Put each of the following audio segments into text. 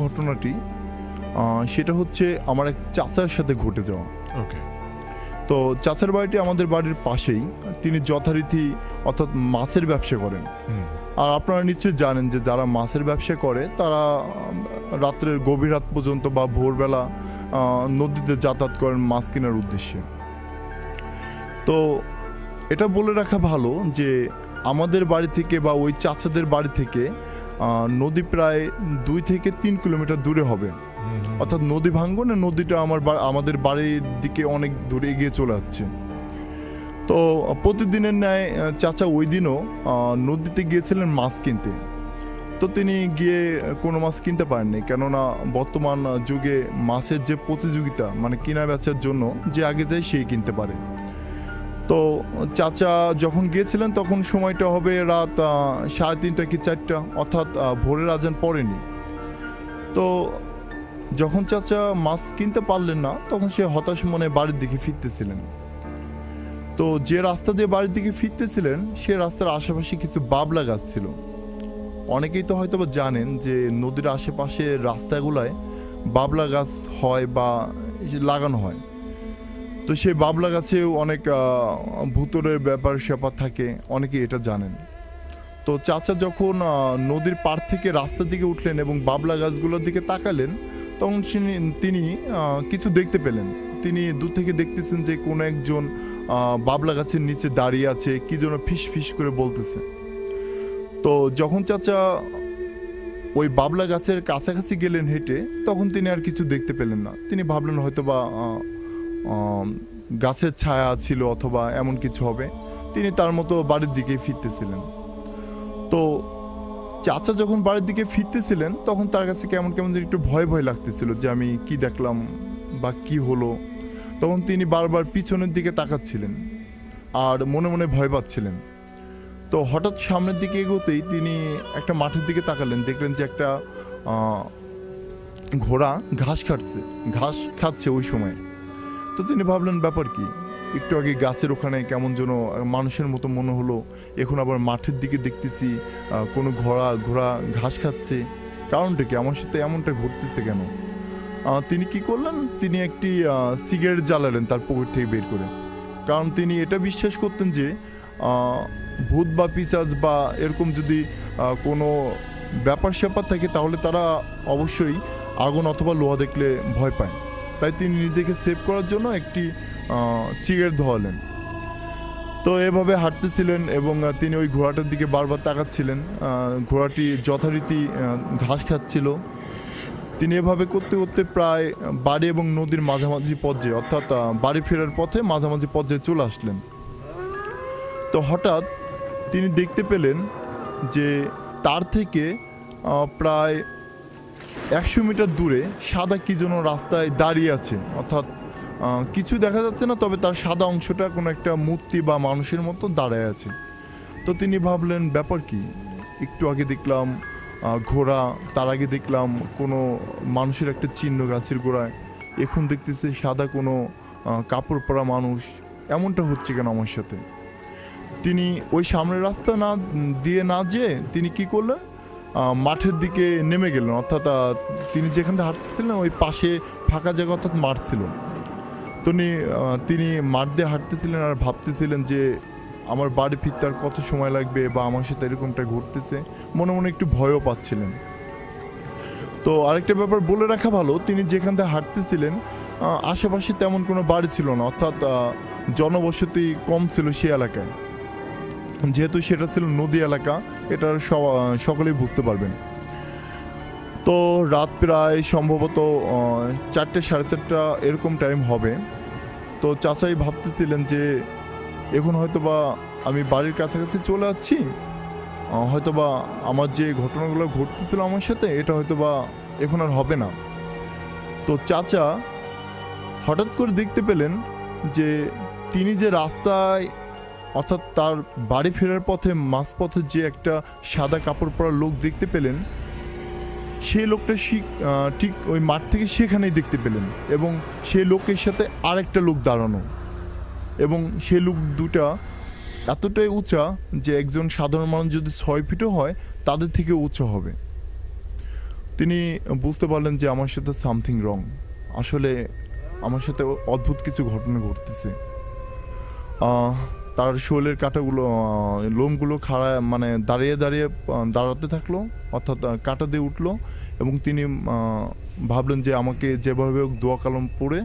ঘটনাটি সেটা হচ্ছে আমার এক চাচার সাথে ঘটে যাওয়া। ওকে। তো চাচার বাড়িটি আমাদের বাড়ির পাশেই। তিনি যথারীতি অর্থাৎ মাছের ব্যবসা করেন। আর আপনারা নিশ্চয়ই জানেন যে যারা মাছের ব্যবসা করে তারা রাত্রের গভীর রাত পর্যন্ত বা ভোরবেলা নদীতে যাতায়াত করেন মাছ কেনার উদ্দেশ্যে। তো এটা বলে রাখা ভালো যে আমাদের বাড়ি থেকে বা ওই চাচাদের বাড়ি থেকে নদী প্রায় 2 থেকে 3 কিলোমিটার দূরে হবে। অর্থাৎ নদী ভাঙ্গনে নদীটা আমাদের বাড়ির দিকে অনেক দূরে এগিয়ে চলে যাচ্ছে। তো প্রতিদিনের ন্যায় চাচা ওই দিনও নদীতে গিয়েছিলেন মাছ কিনতে। তো তিনি গিয়ে কোনো মাছ কিনতে পারেননি, কেননা বর্তমান যুগে মাছের যে প্রতিযোগিতা, মানে কেনা বেচার জন্য যে আগে যায় সেই কিনতে পারে। তো চাচা যখন গিয়েছিলেন তখন সময়টা হবে রাত 3:30 কি 4টা, অর্থাৎ ভোরের আজান পড়েনি। তো যখন চাচা মাছ কিনতে পারলেন না তখন সে হতাশ মনে বাড়ির দিকে ফিরতেছিলেন। তো যে রাস্তা দিয়ে বাড়ির দিকে ফিরতেছিলেন সে রাস্তার আশেপাশে কিছু বাবলা গাছ ছিল। অনেকেই তো হয়তো জানেন যে নদীর আশেপাশে রাস্তাগুলায় বাবলা গাছ হয় বা লাগানো হয়। তো সেই বাবলা গাছেও অনেক ভূতরের ব্যাপার স্যাপার থাকে, অনেকেই এটা জানেন। তো চাচা যখন নদীর পাড় থেকে রাস্তার দিকে উঠলেন এবং বাবলা গাছগুলোর দিকে তাকালেন তখন তিনি কিছু দেখতে পেলেন। তিনি দূর থেকে দেখতেছেন যে কোনো একজন বাবলা গাছের নিচে দাঁড়িয়ে আছে, কি যেন ফিস ফিস করে বলতেছে। তো যখন চাচা ওই বাবলা গাছের কাছাকাছি গেলেন হেঁটে, তখন তিনি আর কিছু দেখতে পেলেন না। তিনি ভাবলেন হয়তো বা গাছের ছায়া ছিল অথবা এমন কিছু হবে। তিনি তার মতো বাড়ির দিকে ফিরতেছিলেন। তো চাচা যখন বাড়ির দিকে ফিরতেছিলেন তখন তার কাছে কেমন কেমন যেন একটু ভয় ভয় লাগতেছিল যে আমি কি দেখলাম বা কি হলো। তখন তিনি বারবার পিছনের দিকে তাকাচ্ছিলেন আর মনে মনে ভয় পাচ্ছিলেন। তো হঠাৎ সামনের দিকে এগোতেই তিনি একটা মাঠের দিকে তাকালেন, দেখলেন যে একটা ঘোড়া ঘাস খাচ্ছে ওই সময়। তো তিনি ভাবলেন ব্যাপার কি, একটু আগে গাছের ওখানে কেমন যেন মানুষের মতো মনে হলো, এখন আবার মাঠের দিকে দেখতেছি কোনো ঘোড়া ঘাস খাচ্ছে, কারণটা কি, আমার সাথে এমনটা ঘটতেছে কেন? তিনি কি করলেন, তিনি একটি সিগারেট জ্বালালেন তার পকেট থেকে বের করে। কারণ তিনি এটা বিশ্বাস করতেন যে ভূত বা পিশাচ বা এরকম যদি কোনো ব্যাপার স্যাপার থাকে তাহলে তারা অবশ্যই আগুন অথবা লোহা দেখলে ভয় পায়। তাই তিনি নিজেকে সেভ করার জন্য একটি সিগারেট ধরালেন। তো এভাবে হাঁটতেছিলেন এবং তিনি ওই ঘোড়াটার দিকে বারবার তাকাচ্ছিলেন। ঘোড়াটি যথারীতি ঘাস খাচ্ছিল। তিনি এভাবে করতে করতে প্রায় বাড়ি এবং নদীর মাঝামাঝি পর্যায়ে, অর্থাৎ বাড়ি ফেরার পথে মাঝামাঝি পর্যায়ে চলে আসলেন। তো হঠাৎ তিনি দেখতে পেলেন যে তার থেকে প্রায় 100 মিটার দূরে সাদা কি যেন রাস্তায় দাঁড়িয়ে আছে, অর্থাৎ কিছু দেখা যাচ্ছে না, তবে তার সাদা অংশটা কোনো একটা মূর্তি বা মানুষের মতো দাঁড়ায় আছে। তো তিনি ভাবলেন ব্যাপার কি, একটু আগে দেখলাম ঘোড়া, তার আগে দেখলাম কোনো মানুষের একটা চিহ্ন গাছের গোড়ায়, এখন দেখতেছে সাদা কোনো কাপড় পরা মানুষ, এমনটা হচ্ছে কেন আমার সাথে? তিনি ওই সামনের রাস্তা না যেয়ে তিনি কি করলেন, মাঠের দিকে নেমে গেলেন। অর্থাৎ তিনি যেখানে হাঁটতেছিলেন ওই পাশে ফাঁকা জায়গা, অর্থাৎ মাঠ ছিল। তিনি মাঠ দিয়ে হাঁটতেছিলেন আর ভাবতেছিলেন যে আমার বাড়ি ফিরতে আর কত সময় লাগবে বা আমার সাথে এরকমটা ঘটতেছে, মনে মনে একটু ভয়ও পাচ্ছিলেন। তো আরেকটা ব্যাপার বলে রাখা ভালো, তিনি যেখান থেকে হাঁটতেছিলেন আশেপাশে তেমন কোনো বাড়ি ছিল না, অর্থাৎ জনবসতি কম ছিল সে এলাকায়। যেহেতু সেটা ছিল নদী এলাকা, এটা সকলেই বুঝতে পারবেন। তো রাত প্রায় সম্ভবত 4টে 4:30 এরকম টাইম হবে। তো চাচাই ভাবতেছিলেন যে এখন হয়তোবা আমি বাড়ির কাছাকাছি চলে যাচ্ছি, হয়তোবা আমার যে ঘটনাগুলো ঘটতেছিল আমার সাথে এটা হয়তোবা এখন আর হবে না। তো চাচা হঠাৎ করে দেখতে পেলেন যে তিনি যে রাস্তায়, অর্থাৎ তার বাড়ি ফেরার পথে মাঝপথে যে একটা সাদা কাপড় পরা লোক দেখতে পেলেন, সেই লোকটা ঠিক ওই মাঠ থেকে সেখানেই দেখতে পেলেন এবং সেই লোকের সাথে আরেকটা লোক দাঁড়ানো, এবং সেই লোক দুটা এতটাই উঁচা যে একজন সাধারণ মানুষ যদি 6 ফিটও হয় তাদের থেকে উঁচু হবে। তিনি বুঝতে পারলেন যে আমার সাথে সামথিং রং, আসলে আমার সাথে অদ্ভুত কিছু ঘটনা ঘটতেছে। আহ, তার শরীরের কাঁটাগুলো লোমগুলো খাড়া মানে দাঁড়িয়ে দাঁড়িয়ে দাঁড়াতে থাকলো, অর্থাৎ কাঁটা দিয়ে উঠলো। এবং তিনি ভাবলেন যে আমাকে যেভাবে হোক দোয়া কালাম পড়ে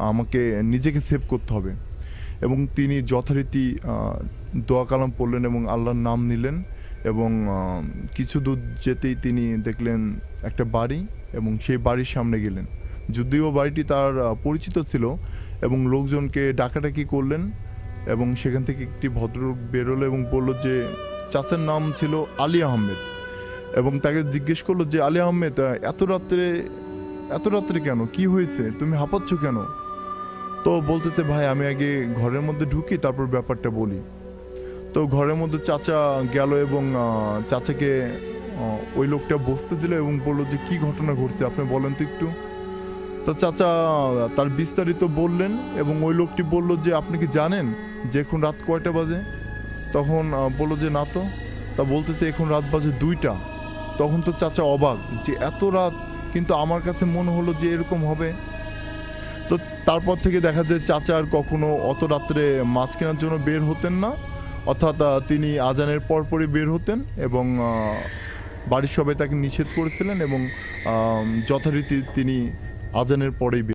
আমাকে নিজেকে সেভ করতে হবে। এবং তিনি যথারীতি দোয়া কালাম পড়লেন এবং আল্লাহর নাম নিলেন। এবং কিছু দূর যেতেই তিনি দেখলেন একটা বাড়ি, এবং সেই বাড়ির সামনে গেলেন। যদিও বাড়িটি তার পরিচিত ছিল, এবং লোকজনকে ডাকাডাকি করলেন। এবং সেখান থেকে একটি ভদ্রলোক বেরোলো এবং বলল যে চাচার নাম ছিল আলী আহমেদ। এবং তাকে জিজ্ঞেস করলো যে আলী আহমেদ, এত রাত্রে কেন, কি হয়েছে, তুমি হাঁপাচ্ছ কেন? তো বলতেছে, ভাই আমি আগে ঘরের মধ্যে ঢুকি, তারপর ব্যাপারটা বলি। তো ঘরের মধ্যে চাচা গেল এবং চাচাকে ওই লোকটা বসতে দিল এবং বললো যে কি ঘটনা ঘটছে আপনি বলেন তো একটু। তো চাচা তার বিস্তারিত বললেন, এবং ওই লোকটি বলল যে আপনি কি জানেন যে এখন রাত কয়টা বাজে? তখন বললো যে না তো। তা বলতেছে এখন রাত বাজে 2টা। তখন তো চাচা অবাক যে এত রাত, কিন্তু আমার কাছে মনে হলো যে এরকম হবে। তো তারপর থেকে দেখা যায় চাচা আর কখনো অত রাত্রে মাছ কেনার জন্য বের হতেন না, অর্থাৎ তিনি আজানের পরপরই বের হতেন। এবং বাড়ির সবাই তাকে নিষেধ করেছিলেন, এবং যথারীতি তিনি আজানের পরেই